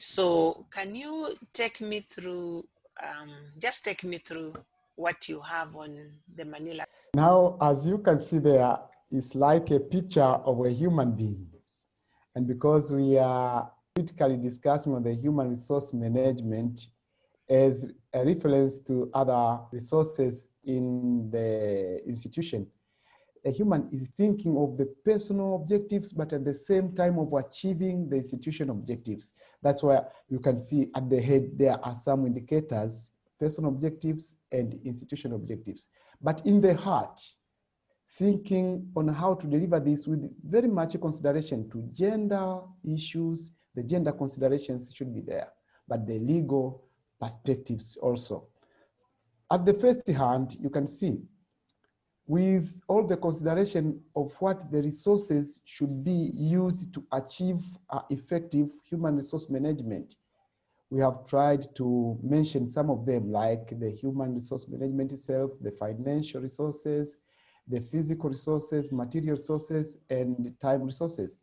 So can you take me through, just take me through what you have on the Manila? Now, as you can see there, it's like a picture of a human being. And because we are critically discussing on the human resource management as a reference to other resources in the institution, a human is thinking of the personal objectives, but at the same time of achieving the institution objectives. That's why you can see at the head, there are some indicators, personal objectives and institution objectives. But in the heart, thinking on how to deliver this with very much consideration to gender issues, the gender considerations should be there, but the legal perspectives also. At the first hand, you can see with all the consideration of what the resources should be used to achieve effective human resource management. We have tried to mention some of them, like the human resource management itself, the financial resources, the physical resources, material resources, and time resources.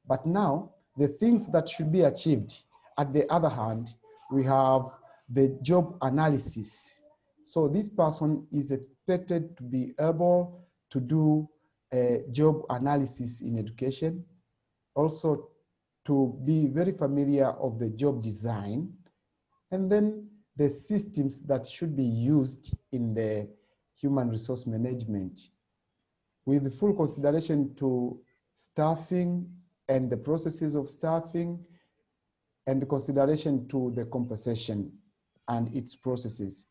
But now, the things that should be achieved, at the other hand, we have the job analysis. So this person is expected to be able to do a job analysis in education, also to be very familiar of the job design, and then the systems that should be used in the human resource management, with full consideration to staffing and the processes of staffing, and consideration to the compensation and its processes.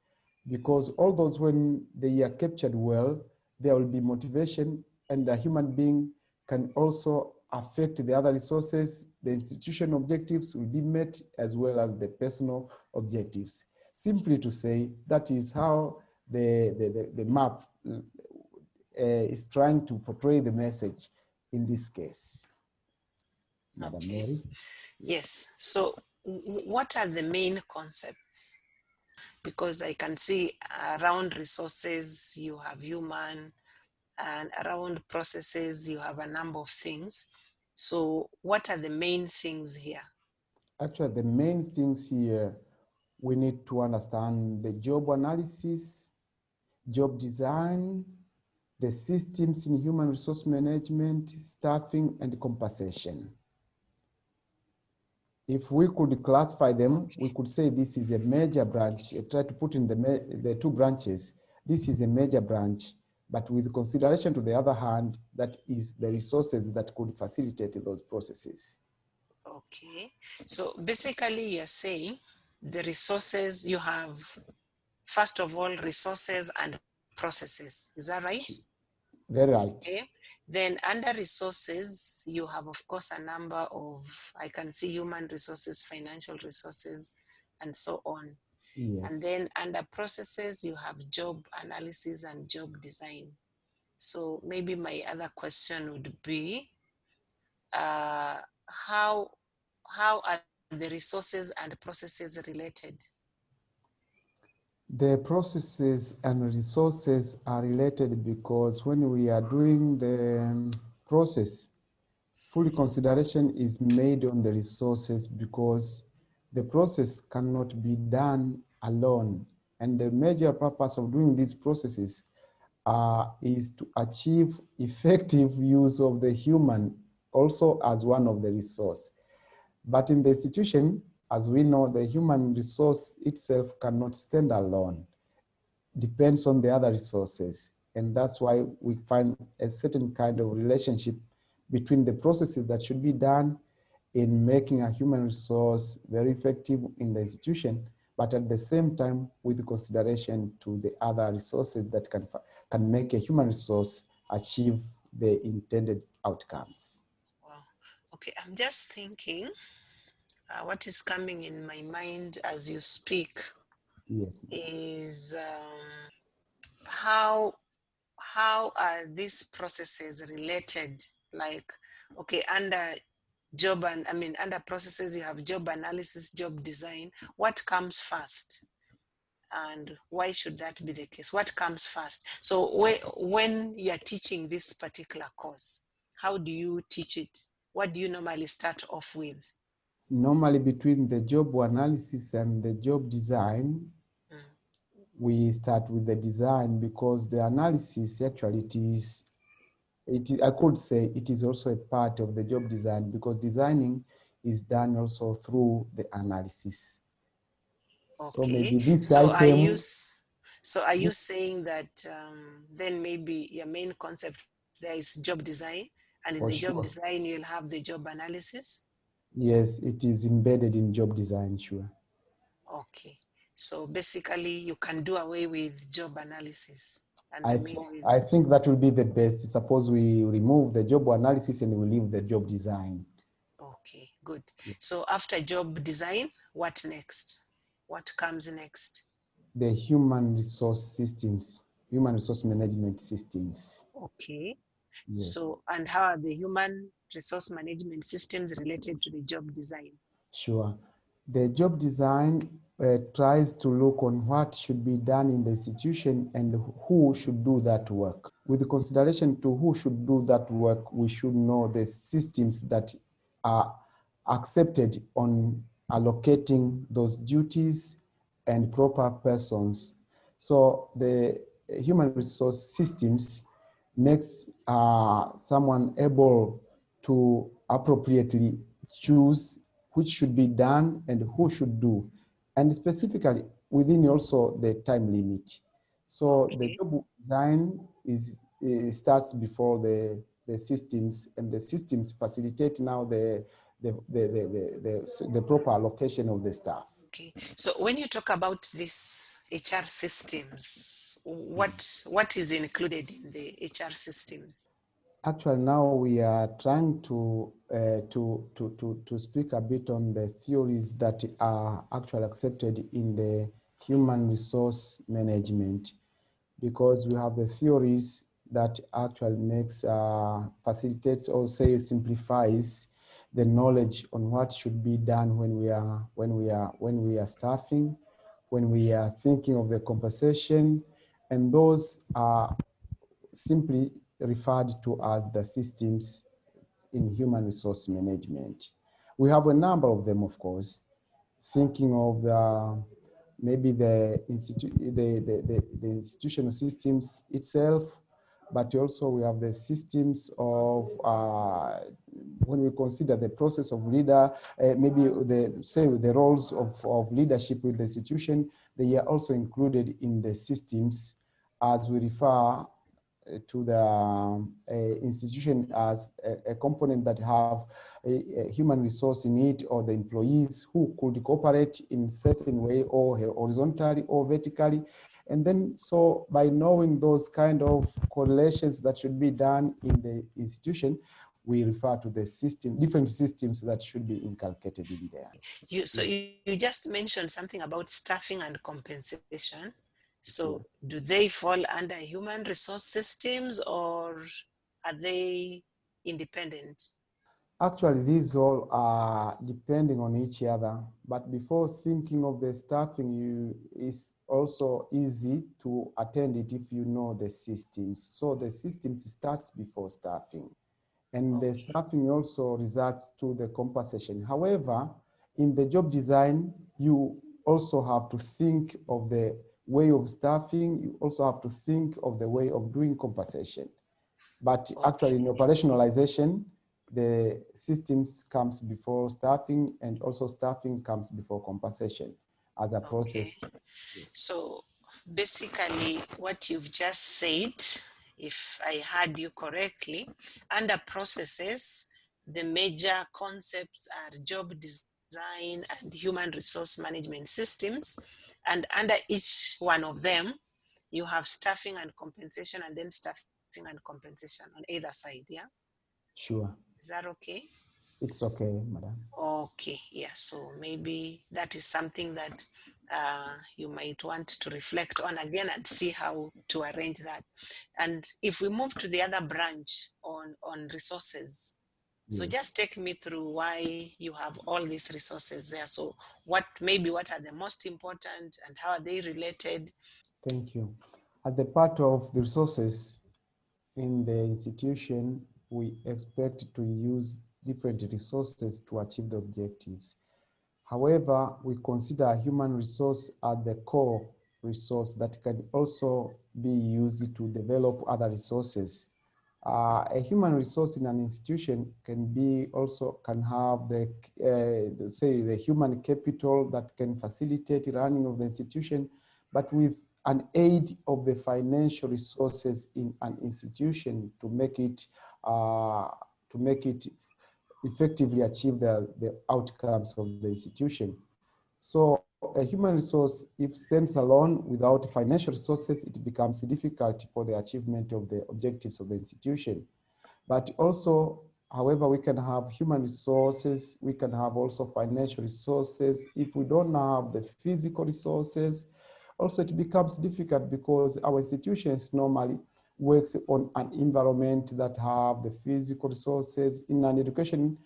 Because all those, when they are captured well, there will be motivation, and the human being can also affect the other resources. The institutional objectives will be met as well as the personal objectives. Simply to say, that is how the map is trying to portray the message in this case. Madam Mary? Yes, so what are the main concepts? Because I can see around resources, you have human, and around processes, you have a number of things. So what are the main things here? Actually, the main things here, we need to understand the job analysis, job design, the systems in human resource management, staffing, and compensation. If we could classify them, we could say this is a major branch. Try to put in the two branches. This is a major branch, but with consideration to the other hand, that is the resources that could facilitate those processes. Okay, so basically you're saying the resources you have, first of all, resources and processes. Is that right? Very right. Okay. Then under resources, you have, of course, a number of, I can see human resources, financial resources, and so on. Yes. And then under processes, you have job analysis and job design. So maybe my other question would be, how are the resources and processes related? The processes and resources are related because when we are doing the process, full consideration is made on the resources, because the process cannot be done alone. And the major purpose of doing these processes is to achieve effective use of the human also as one of the resource. But in the institution, as we know, the human resource itself cannot stand alone. Depends on the other resources. And that's why we find a certain kind of relationship between the processes that should be done in making a human resource very effective in the institution, but at the same time with consideration to the other resources that can make a human resource achieve the intended outcomes. Wow. Okay, I'm just thinking what is coming in my mind as you speak. Yes. Is how are these processes related? Like, okay, under job and under processes you have job analysis, job design. What comes first, and why should that be the case? What comes first? So when you are teaching this particular course, how do you teach it? What do you normally start off with? Normally between the job analysis and the job design, Mm. we start with the design because the analysis actually I could say it is also a part of the job design because designing is done also through the analysis. So Okay. maybe this So are you item, so are you saying that then maybe your main concept there is job design, and in the for job sure, design you'll have the job analysis? yes, it is embedded in job design, sure. Okay. So basically you can do away with job analysis and I, remain with I think that will be the best. Suppose we remove the job analysis and we leave the job design. okay, good. So after job design, what next? What comes next? The human resource systems, human resource management systems. Okay. Yes, So, and how are the human resource management systems related to the job design? sure. The job design tries to look on what should be done in the institution and who should do that work. With consideration to who should do that work, we should know the systems that are accepted on allocating those duties and proper persons. So the human resource systems makes someone able to appropriately choose which should be done and who should do, and specifically within also the time limit. So the Okay. job design starts before the systems, and the systems facilitate now the proper allocation of the staff. Okay. So when you talk about this HR systems, what is included in the HR systems? Actually, now we are trying to speak a bit on the theories that are actually accepted in the human resource management, because we have the theories that actually makes facilitates or say simplifies the knowledge on what should be done when we are staffing, when we are thinking of the compensation, and those are simply referred to as the systems in human resource management. We have a number of them, of course, thinking of maybe the institutional systems itself, but also we have the systems of when we consider the process of leader, maybe the roles of leadership with the institution, they are also included in the systems as we refer to the institution as a component that have a human resource in it, or the employees who could cooperate in certain way, or horizontally or vertically. And then, so by knowing those kind of correlations that should be done in the institution, we refer to the system, different systems that should be inculcated in there. You just mentioned something about staffing and compensation. So Sure. do they fall under human resource systems, or are they independent? Actually, these all are depending on each other. But before thinking of the staffing, it's also easy to attend it if you know the systems. So the systems starts before staffing, and the Okay. staffing also results to the compensation. However, in the job design, you also have to think of the way of staffing. You also have to think of the way of doing compensation. But actually in Okay. operationalization, the systems comes before staffing, and also staffing comes before compensation as a process. Okay. Yes. So basically, what you've just said, if I heard you correctly, under processes, the major concepts are job design and human resource management systems. And under each one of them, you have staffing and compensation, and then staffing and compensation on either side. Yeah. Sure. Is that okay? It's okay, madam. Okay, yeah, so maybe that is something that you might want to reflect on again and see how to arrange that. And if we move to the other branch on resources, so Yes. just take me through why you have all these resources there. So what are the most important, and how are they related? Thank you. At the part of the resources in the institution, we expect to use different resources to achieve the objectives. However, we consider human resource as the core resource that can also be used to develop other resources. A human resource in an institution can have say the human capital that can facilitate running of the institution, but with an aid of the financial resources in an institution to make it effectively achieve the outcomes of the institution. So a human resource, if stands alone without financial resources, it becomes difficult for the achievement of the objectives of the institution. But also, however, we can have human resources, we can have also financial resources. If we don't have the physical resources, also it becomes difficult because our institutions normally works on an environment that have the physical resources. In an education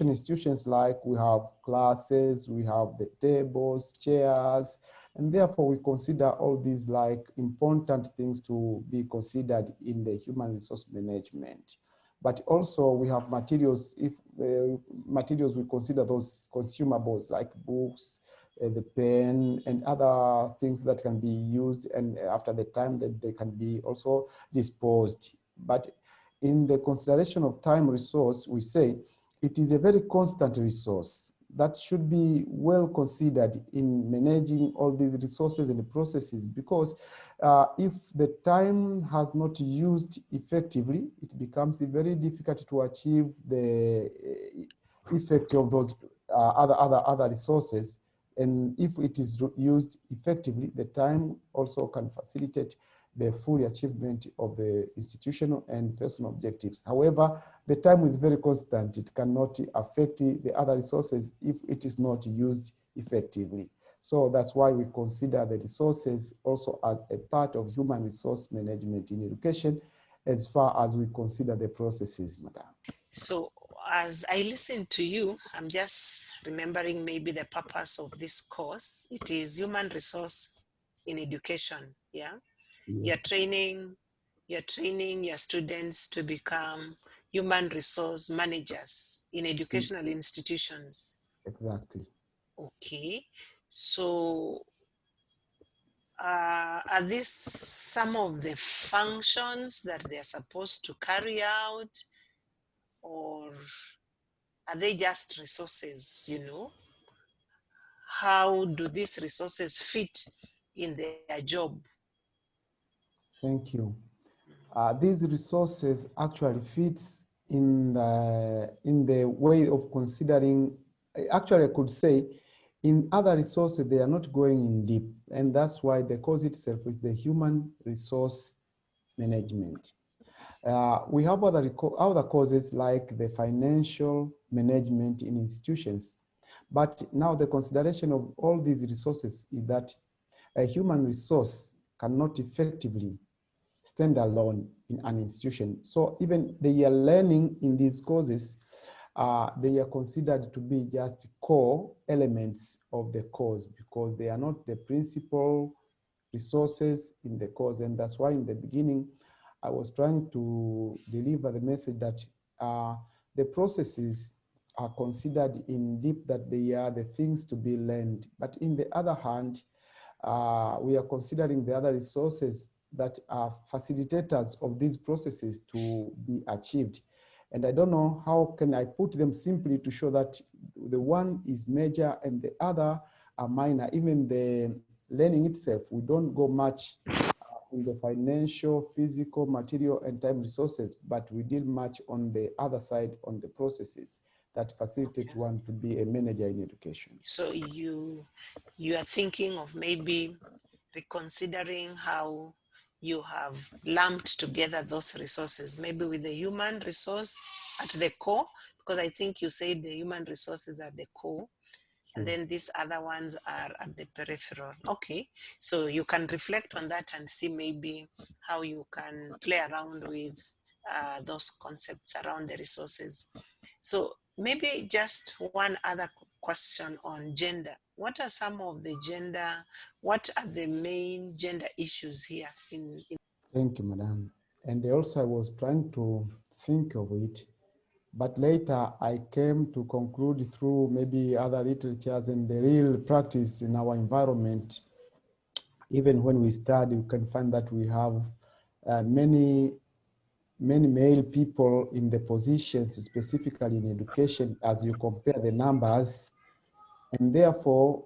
institutions, like we have classes, we have the tables, chairs, and therefore we consider all these like important things to be considered in the human resource management. But also we have materials. If materials, we consider those consumables like books, the pen, and other things that can be used, and after the time that they can be also disposed. But in the consideration of time resource, we say it is a very constant resource that should be well considered in managing all these resources and the processes, because if the time has not used effectively, it becomes very difficult to achieve the effect of those other resources. And if it is used effectively, the time also can facilitate the full achievement of the institutional and personal objectives. However, the time is very constant. It cannot affect the other resources if it is not used effectively. So that's why we consider the resources also as a part of human resource management in education, as far as we consider the processes, Madam. So as I listen to you, I'm just remembering maybe the purpose of this course. It is human resource in education. Yeah. Yes. You're training your students to become human resource managers in educational institutions. Exactly. Okay. So are these some of the functions that they're supposed to carry out, or are they just resources, you know? How do these resources fit in their job? Thank you. These resources actually fits in the way of considering. Actually, I could say in other resources, they are not going in deep. And that's why the course itself is the human resource management. We have other courses like the financial management in institutions. But now the consideration of all these resources is that a human resource cannot effectively stand alone in an institution. So even they are learning in these courses, they are considered to be just core elements of the course, because they are not the principal resources in the course. And that's why in the beginning, I was trying to deliver the message that the processes are considered in deep, that they are the things to be learned. But in the other hand, we are considering the other resources that are facilitators of these processes to be achieved. And I don't know how can I put them simply to show that the one is major and the other are minor. Even the learning itself, we don't go much in the financial, physical, material, and time resources, but we deal much on the other side, on the processes that facilitate one to be a manager in education. So you are thinking of maybe reconsidering how you have lumped together those resources, maybe with the human resource at the core, because I think you said the human resources are the core, and then these other ones are at the peripheral. Okay, so you can reflect on that and see maybe how you can play around with those concepts around the resources. So maybe just one other question on gender. What are some of the what are the main gender issues here in Thank you, Madam. And also I was trying to think of it. But later I came to conclude through maybe other literatures and the real practice in our environment, even when we study, we can find that we have many male people in the positions, specifically in education, as you compare the numbers, and therefore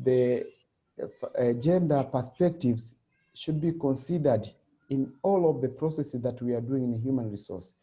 the gender perspectives should be considered in all of the processes that we are doing in human resource.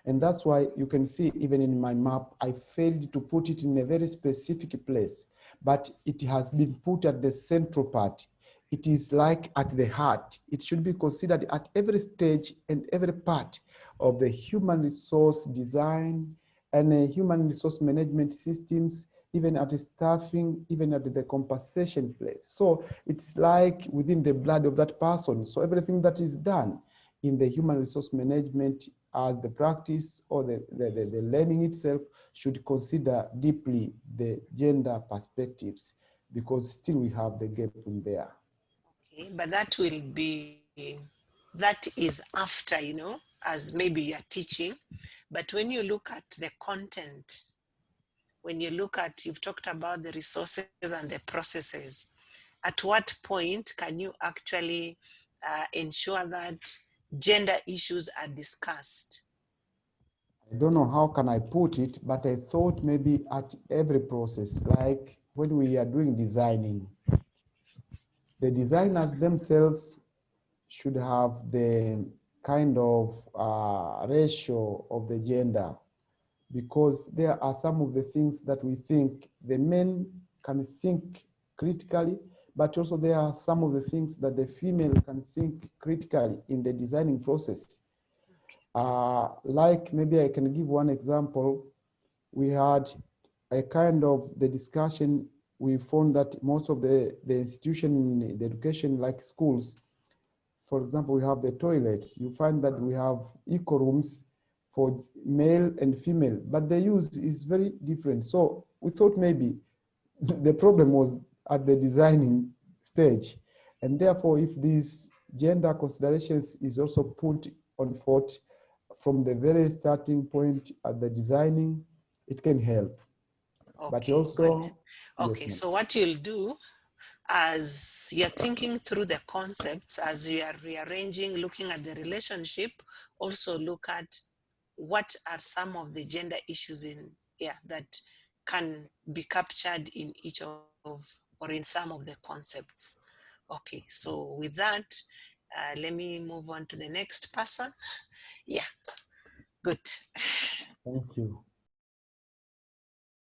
And that's why you can see even in my map, I failed to put it in a very specific place, but it has been put at the central part. It is like at the heart. It should be considered at every stage and every part of the human resource design and human resource management systems, even at the staffing, even at the compensation place. So it's like within the blood of that person. So everything that is done in the human resource management as the practice or the learning itself should consider deeply the gender perspectives, because still we have the gap in there. Okay, but that will be, that is after, you know, as maybe you're teaching. But when you look at the content, when you look at, you've talked about the resources and the processes, at what point can you actually ensure that gender issues are discussed? I don't know how can I put it, but I thought maybe at every process, like when we are doing designing, the designers themselves should have the kind of ratio of the gender, because there are some of the things that we think the men can think critically, but also there are some of the things that the female can think critically in the designing process. Like maybe I can give one example. We had a kind of the discussion. We found that most of the institution in the education, like schools, for example, we have the toilets. You find that we have eco rooms for male and female, but the use is very different. So we thought maybe the problem was at the designing stage. And therefore, if these gender considerations is also put on foot from the very starting point at the designing, it can help. But Okay, good. also, yes, Okay, ma'am. so what you'll do as you're thinking through the concepts, as you are rearranging, looking at the relationship, also look at what are some of the gender issues in that can be captured in each of or in some of the concepts. Okay, so with that, let me move on to the next person. Yeah, good. Thank you.